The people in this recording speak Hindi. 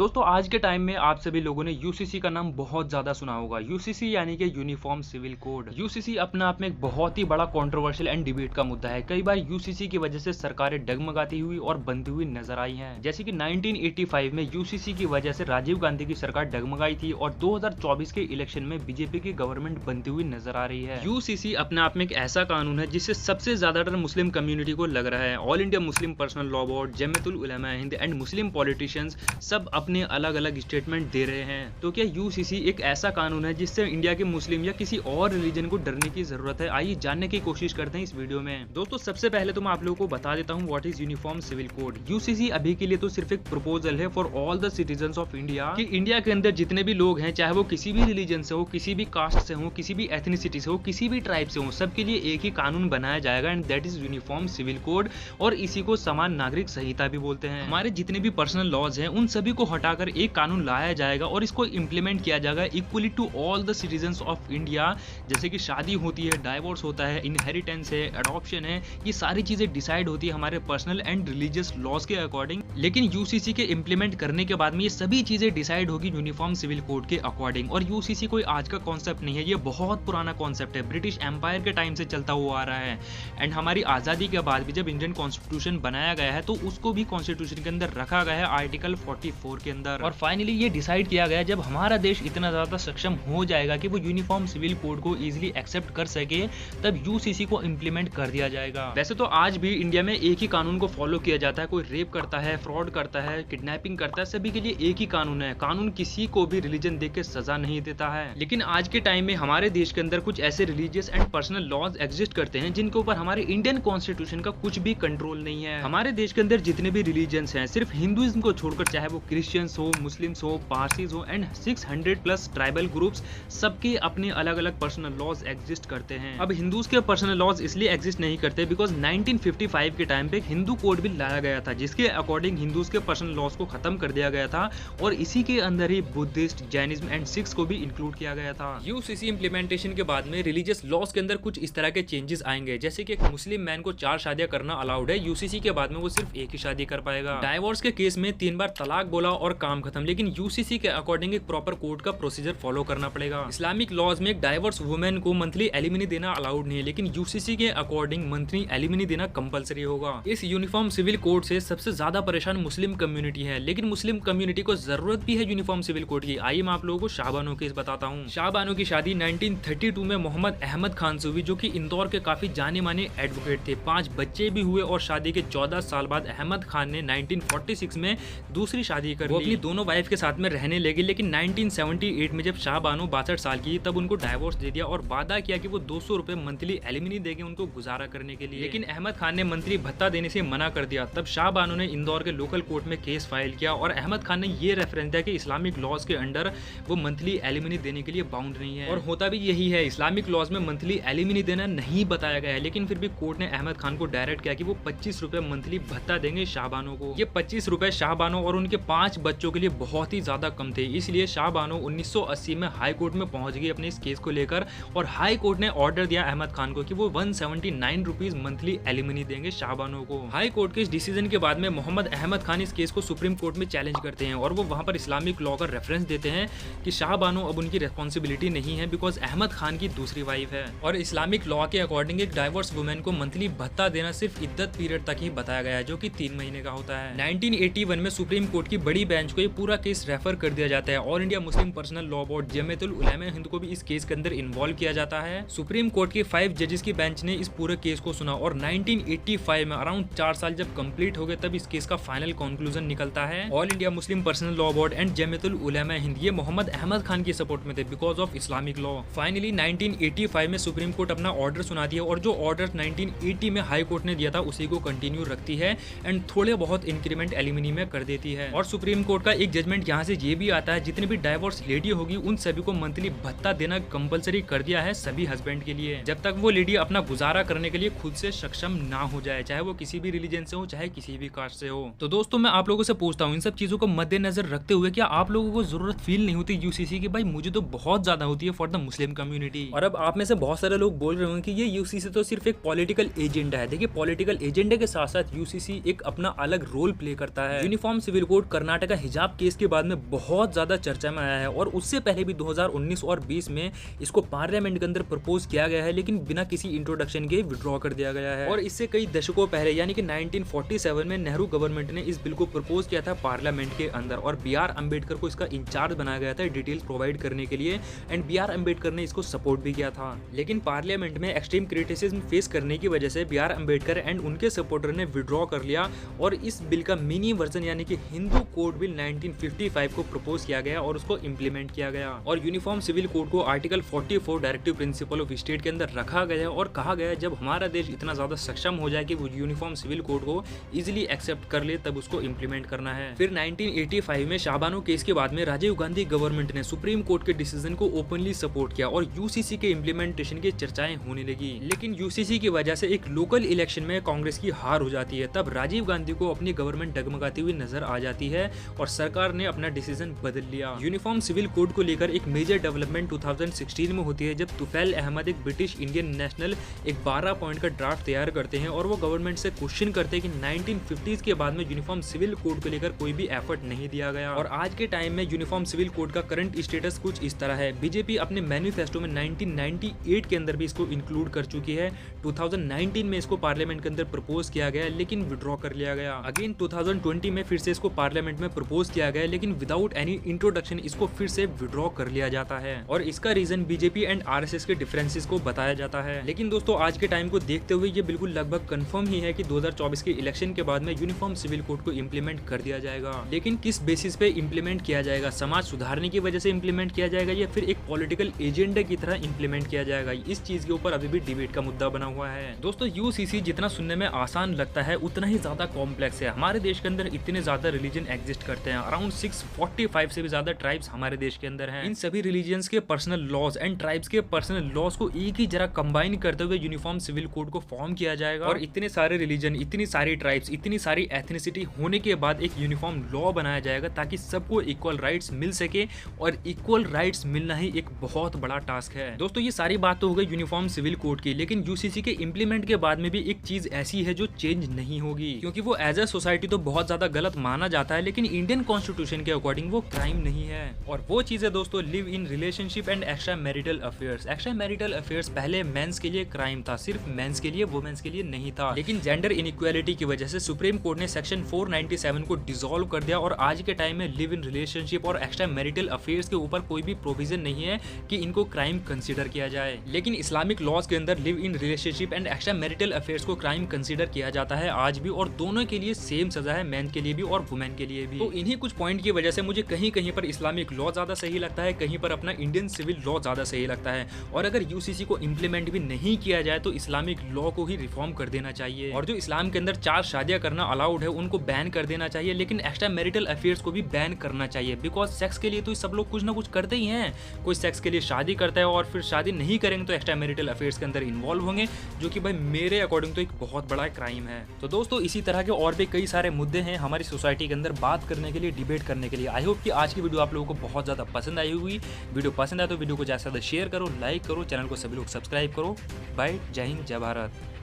दोस्तों आज के टाइम में आप सभी लोगों ने यूसीसी का नाम बहुत ज़्यादा सुना होगा। यूसीसी यानी कि यूनिफॉर्म सिविल कोड। यूसीसी अपने आप में एक बहुत ही बड़ा कंट्रोवर्शियल एंड डिबेट का मुद्दा है। कई बार यूसीसी की वजह से सरकारें डगमगाती हुई और बनती हुई नजर आई हैं। जैसे कि 1985 में यूसीसी की वजह से राजीव गांधी की सरकार डगमगाई थी और 2024 के इलेक्शन में बीजेपी की गवर्नमेंट बनती हुई नजर आ रही है। यूसीसी अपने आप में एक ऐसा कानून है जिससे सबसे ज्यादा डर मुस्लिम कम्युनिटी को लग रहा है। All India Muslim personal law board, Jamiatul उलमा हिंद एंड मुस्लिम पॉलिटिशियंस सब अपने अलग अलग स्टेटमेंट दे रहे हैं। तो क्या यूसीसी एक ऐसा कानून है जिससे इंडिया के मुस्लिम या किसी और रिलीजन को डरने की जरूरत है? आइए जानने की कोशिश करते हैं इस वीडियो में। दोस्तों सबसे पहले तो मैं आप लोगों को बता देता हूँ what is uniform civil code. UCC अभी के लिए तो सिर्फ एक प्रपोजल है for all the citizens of India कि इंडिया के अंदर जितने भी लोग हैं, चाहे वो किसी भी रिलीजन से हो, किसी भी कास्ट से हो, किसी भी एथनिसिटी से हो, किसी भी ट्राइब से हो, सबके लिए एक ही कानून बनाया जाएगा and that is uniform civil code. और इसी को समान नागरिक संहिता भी बोलते हैं। हमारे जितने भी पर्सनल लॉज हैं उन सभी को हटाकर एक कानून लाया जाएगा और इसको इंप्लीमेंट किया जाएगा equally to all the citizens of India. जैसे कि शादी होती है, डाइवोर्स होता है, इनहेरिटेंस है, अडॉप्शन है, ये सारी चीजें डिसाइड होती है हमारे पर्सनल एंड रिलीजियस लॉज के अकॉर्डिंग। लेकिन यूसीसी के इंप्लीमेंट करने के बाद में ये सभी चीजें डिसाइड होगी यूनिफॉर्म सिविल कोड के अकॉर्डिंग। और यूसीसी कोई आज का कॉन्सेप्ट नहीं है, ये बहुत पुराना कॉन्सेप्ट है, ब्रिटिश एम्पायर के टाइम से चलता हुआ आ रहा है। एंड हमारी आजादी के बाद भी जब इंडियन कॉन्स्टिट्यूशन बनाया गया है तो उसको भी कॉन्स्टिट्यूशन के अंदर रखा गया है आर्टिकल 44 के अंदर। और फाइनली ये डिसाइड किया गया जब हमारा देश इतना ज्यादा सक्षम हो जाएगा कि वो यूनिफॉर्म सिविल कोड को इजीली एक्सेप्ट कर सके, तब यूसीसी को इंप्लीमेंट कर दिया जाएगा। वैसे तो आज भी इंडिया में एक ही कानून को फॉलो किया जाता है। कोई रेप करता है, फ्रॉड करता है, किडनैपिंग करता है, सभी के लिए एक ही कानून है। कानून किसी को भी रिलीजन देख के सजा नहीं देता है। लेकिन आज के टाइम में हमारे देश के अंदर कुछ ऐसे religious and personal laws exist करते हैं जिनके ऊपर हमारे इंडियन कॉन्स्टिट्यूशन का कुछ भी कंट्रोल नहीं है। हमारे देश के अंदर जितने भी रिलीजन्स हैं, सिर्फ हिंदुइज्म को छोड़कर, चाहे वो क्रिश्चियंस हो, मुस्लिम्स हो, पारसीज हो एंड 600+ ट्राइबल ग्रुप्स, सबके अपने अलग अलग पर्सनल लॉज एग्जिस्ट करते हैं। अब हिंदूज के पर्सनल लॉज इसलिए एग्जिस्ट नहीं करते बिकॉज 1955 के टाइम पे हिंदू कोड बिल लाया गया था जिसके अकॉर्डिंग हिंदूज के पर्सनल लॉज को खत्म कर दिया गया था और इसी के अंदर ही बुद्धिस्ट, जैनिज्म एंड सिख्स को भी इंक्लूड किया गया था। यूसीसी इंप्लीमेंटेशन के बाद में रिलीजियस लॉज के अंदर कुछ इस तरह के चेंजेस आएंगे, जैसे कि एक मुस्लिम मैन को 4 शादियां करना अलाउड है, यूसीसी के बाद में वो सिर्फ एक ही शादी कर पाएगा। डाइवोर्स के केस में 3 बार तलाक बोला और काम खत्म, लेकिन यूसीसी के अकॉर्डिंग एक प्रॉपर कोर्ट का प्रोसीजर फॉलो करना पड़ेगा। इस्लामिक लॉज में एक डाइवोर्स वुमेन को मंथली एलिमनी देना अलाउड नहीं है, लेकिन यूसीसी के अकॉर्डिंग मंथली एलिमनी देना कंपलसरी होगा। इस यूनिफॉर्म सिविल कोड से सबसे ज्यादा परेशान मुस्लिम कम्युनिटी है, लेकिन मुस्लिम कम्युनिटी को जरूरत भी है यूनिफॉर्म सिविल कोड की। आइए मैं आप लोगों को शाहबानो केस बताता हूँ। शाहबानो की शादी 1932 में मोहम्मद अहमद खान से हुई, जो कि इंदौर के काफी जाने माने एडवोकेट थे। 5 बच्चे भी हुए और शादी के 14 साल बाद अहमद खान ने 1946 में दूसरी शादी कर ली। वो अपनी दोनों वाइफ के साथ में रहने लगे, लेकिन 1978 में जब शाहबानो 62 साल की तब उनको डाइवोर्स दे दिया और वादा किया कि वो 200 रुपए मंथली एलिमनी देंगे उनको गुजारा करने के लिए। लेकिन अहमद खान ने मंथली भत्ता देने से मना कर दिया। तब शाहबानो ने इंदौर के लोकल कोर्ट में केस फाइल किया और अहमद खान ने ये रेफरेंस दिया कि इस्लामिक लॉज के अंडर वो मंथली एलिमनी देने के लिए बाउंड नहीं है। और होता भी यही है, इस्लामिक लॉज में मंथली एलिमनी देना नहीं बताया गया है, लेकिन फिर भी कोर्ट ने अहमद खान को डायरेक्ट किया कि वो 25 रुपए मंथली भत्ता देंगे शाहबानो को। ये 25 रुपए शाहबानो और उनके 5 बच्चों के लिए बहुत ही ज्यादा कम थे, इसलिए शाहबानो 1980 में हाई कोर्ट में पहुंच गई अपने इस केस को लेकर और हाई कोर्ट ने ऑर्डर दिया अहमद खान को कि वो 179 रुपीज मंथली एलिमनी देंगे शाहबानो को। हाई कोर्ट के इस डिसीजन के बाद में मोहम्मद अहमद खान इस केस को सुप्रीम कोर्ट में चैलेंज करते हैं और वो वहां पर इस्लामिक लॉ का रेफरेंस देते हैं कि शाहबानो अब उनकी रेस्पॉन्सिबिलिटी नहीं है बिकॉज अहमद खान की दूसरी वाइफ है। और इस्लामिक लॉ के अकॉर्डिंग एक डाइवोर्स वुमेन को मंथली भत्ता देना सिर्फ इद्दत पीरियड तक ही बताया गया है, जो कि 3 महीने का होता है। 1981 में सुप्रीम कोर्ट की बड़ी बेंच को ये पूरा केस रेफर कर दिया जाता है। All India Muslim personal law board, Jamiatul उलमा हिंद को भी इस केस के अंदर इन्वॉल्व किया जाता है। सुप्रीम कोर्ट की 5 जजेस की बेंच ने इस पूरे केस को सुना और 1985 में अराउंड 4 साल जब कंप्लीट हो गए तब इस केस का फाइनल कंक्लूजन निकलता है। All India Muslim personal law board and Jamiatul उलमा हिंद ये मोहम्मद अहमद खान की सपोर्ट में थे because of Islamic law. Finally 1985 में सुप्रीम कोर्ट अपना ऑर्डर सुनाती है और जो ऑर्डर 1980 में हाई कोर्ट ने दिया था उसी को कंटिन्यू रखती है एंड थोड़े बहुत इंक्रीमेंट एलिमनी में कर देती है। और सुप्रीम कोर्ट का एक जजमेंट यहाँ से ये भी आता है, जितनी भी डाइवोर्स लेडी होगी उन सभी को मंथली भत्ता देना कंपलसरी कर दिया है सभी हस्बैंड के लिए, जब तक वो लेडी अपना गुजारा करने के लिए खुद से सक्षम ना हो जाए, चाहे वो किसी भी रिलीजन से हो, चाहे किसी भी कास्ट से हो। तो दोस्तों मैं आप लोगों से पूछता हूँ, इन सब चीजों को मद्देनजर रखते हुए क्या आप लोगों को जरूरत फील नहीं होती यूसीसी की? भाई मुझे तो बहुत ज्यादा होती है फॉर द मुस्लिम कम्युनिटी। और अब आप में से बहुत सारे लोग बोल रहे होंगे कि ये यूसीसी तो सिर्फ एक पॉलिटिकल एजेंडा है। देखिए पॉलिटिकल एजेंडे के साथ साथ यूसीसी एक अपना अलग रोल प्ले करता है। यूनिफॉर्म सिविल कोड कर्नाटक का हिजाब केस के बाद में बहुत ज्यादा चर्चा में आया है और उससे पहले भी 2019 और 20 में इसको पार्लियामेंट के अंदर प्रपोज किया गया है, लेकिन बिना किसी इंट्रोडक्शन के विड्रॉ कर दिया गया है। और इससे कई दशकों पहले यानी कि 1947 में नेहरू गवर्नमेंट ने इस बिल को प्रपोज किया था पार्लियामेंट के अंदर और बी आर अम्बेडकर को इसका इंचार्ज बनाया गया था डिटेल्स प्रोवाइड करने के लिए, एंड बी आर अम्बेडकर ने इसको सपोर्ट भी किया था। लेकिन पार्लियामेंट में एक्सट्रीम क्रिटिसिज्म फेस करने की वजह से बी आर अम्बेडकर एंड उनके सपोर्टर ने विड्रॉ कर लिया और इस बिल का मिनी वर्जन यानी कि हिंदू कोड बिल 1955 को प्रपोज किया गया और उसको इंप्लीमेंट किया गया। और यूनिफॉर्म सिविल कोड को article 44 directive principle of state के अंदर रखा गया और कहा गया जब हमारा देश इतना ज्यादा सक्षम हो जाए कि वो यूनिफॉर्म सिविल कोड को इजीली एक्सेप्ट कर ले तब उसको इंप्लीमेंट करना है। फिर 1985 में शाहबानो केस के बाद में राजीव गांधी गवर्नमेंट ने सुप्रीम कोर्ट के डिसीजन को ओपनली सपोर्ट किया और यूसीसी के इंप्लीमेंटेशन की चर्चाएं होने लगी। लेकिन यूसीसी की वजह से एक लोकल इलेक्शन में कांग्रेस की हार हो जाती है, तब राजीव गांधी को अपनी गवर्नमेंट डगमगाती हुई नजर आ जाती है और सरकार ने अपना डिसीजन बदल लिया। यूनिफॉर्म सिविल कोड को लेकर एक मेजर डेवलपमेंट 2016 में होती है जब तुफैल अहमद एक ब्रिटिश इंडियन नेशनल एक 12 पॉइंट का ड्राफ्ट तैयार करते हैं और वो गवर्नमेंट से क्वेश्चन करते हैं कि 1950s के बाद में यूनिफॉर्म सिविल कोड को लेकर कोई भी एफर्ट नहीं दिया गया। और आज के टाइम में यूनिफॉर्म सिविल कोड का करंट स्टेटस कुछ इस तरह है। बीजेपी अपने मैनिफेस्टो में 1998 के अंदर भी इसको इंक्लूड कर चुकी है, 2019 में इसको पार्लियामेंट के अंदर प्रपोज किया गया लेकिन विड्रॉ कर लिया गया। अगेन 2020 में फिर से इसको पार्लियामेंट में प्रपोज किया गया लेकिन विदाउट एनी इंट्रोडक्शन इसको फिर से विड्रॉ कर लिया जाता है और इसका रीजन बीजेपी एंड आरएसएस के डिफरेंसेस को बताया जाता है। लेकिन दोस्तों आज के टाइम को देखते हुए ये बिल्कुल लगभग कंफर्म ही है कि 2024 के इलेक्शन के बाद में यूनिफॉर्म सिविल कोड को इंप्लीमेंट कर दिया जाएगा। लेकिन किस बेसिस पे इंप्लीमेंट किया जाएगा, समाज सुधारने की वजह से इंप्लीमेंट किया जाएगा या फिर एक पॉलिटिकल एजेंडा की तरह इंप्लीमेंट किया जाएगा, इस चीज के ऊपर अभी भी डिबेट का मुद्दा बना हुआ है। दोस्तों यूसीसी जितना सुनने में आसान लगता है उतना ही ज्यादा कॉम्प्लेक्स है। हमारे देश के अंदर इतने ज्यादा रिलीजन एग्जिस्ट करते हैं, अराउंड 645 से भी ज्यादा ट्राइब्स हमारे देश के अंदर हैं। इन सभी रिलीजियंस के पर्सनल लॉज एंड ट्राइब्स के पर्सनल लॉज को एक ही जगह कंबाइन करते हुए यूनिफॉर्म सिविल कोड को फॉर्म किया जाएगा और इतने सारे रिलीजन, इतनी सारी ट्राइब्स, इतनी सारी एथनिसिटी होने के बाद एक यूनिफॉर्म लॉ बनाया जाएगा ताकि सबको इक्वल राइट्स मिल सके और इक्वल राइट्स मिलना ही एक बहुत बड़ा टास्क है। दोस्तों ये सारी बात तो हो गई यूनिफॉर्म सिविल कोड की, लेकिन यूसीसी के इंप्लीमेंट के बाद में भी एक चीज ऐसी है जो चेंज नहीं होगी क्योंकि वो एज अ सोसाइटी तो बहुत ज्यादा गलत माना जाता है लेकिन इंडियन कॉन्स्टिट्यूशन के अकॉर्डिंग वो क्राइम नहीं है। और वो चीज है दोस्तों live in relationship and extra marital affairs. Extra marital affairs पहले मेंस के लिए क्राइम था, सिर्फ मेंस के लिए, वुमेन्स के लिए नहीं था। लेकिन जेंडर इनइक्वालिटी की वजह से सुप्रीम कोर्ट ने सेक्शन 497 को डिसॉल्व कर दिया और आज के टाइम में लिव इन रिलेशनशिप और एक्स्ट्रा मैरिटल अफेयर्स के ऊपर कोई भी प्रोविजन नहीं है कि इनको क्राइम कंसीडर किया जाए। लेकिन इस्लामिक लॉज के अंदर live in relationship and extra marital affairs को क्राइम कंसीडर किया जाता है आज भी और दोनों के लिए सेम सजा है, मैन के लिए भी और वुमेन के लिए भी। तो इन्हीं कुछ पॉइंट की वजह से मुझे कहीं कहीं पर इस्लामिक लॉ ज्यादा सही लगता है, कहीं पर अपना इंडियन सिविल लॉ ज्यादा सही लगता है। और अगर यूसीसी को इंप्लीमेंट भी नहीं किया जाए तो इस्लामिक लॉ को ही रिफॉर्म कर देना चाहिए और जो इस्लाम के अंदर 4 शादियां करना अलाउड है उनको बैन कर देना चाहिए, लेकिन एक्स्ट्रा मैरिटल अफेयर्स को भी बैन करना चाहिए बिकॉज सेक्स के लिए तो सब लोग कुछ ना कुछ करते ही हैं। कोई सेक्स के लिए शादी करता है और फिर शादी नहीं करेंगे तो एक्स्ट्रा मैरिटल अफेयर्स के अंदर इन्वॉल्व होंगे, जो कि भाई मेरे अकॉर्डिंग तो एक बहुत बड़ा क्राइम है। तो दोस्तों इसी तरह के और भी कई सारे मुद्दे हैं हमारी सोसाइटी के अंदर बात करने के लिए, डिबेट करने के लिए। आई होप कि आज की वीडियो आप लोगों को बहुत ज्यादा पसंद आई होगी। वीडियो पसंद आए तो वीडियो को ज्यादा से ज्यादा शेयर करो, लाइक करो, चैनल को सभी लोग सब्सक्राइब करो। बाय, जय हिंद, जय भारत।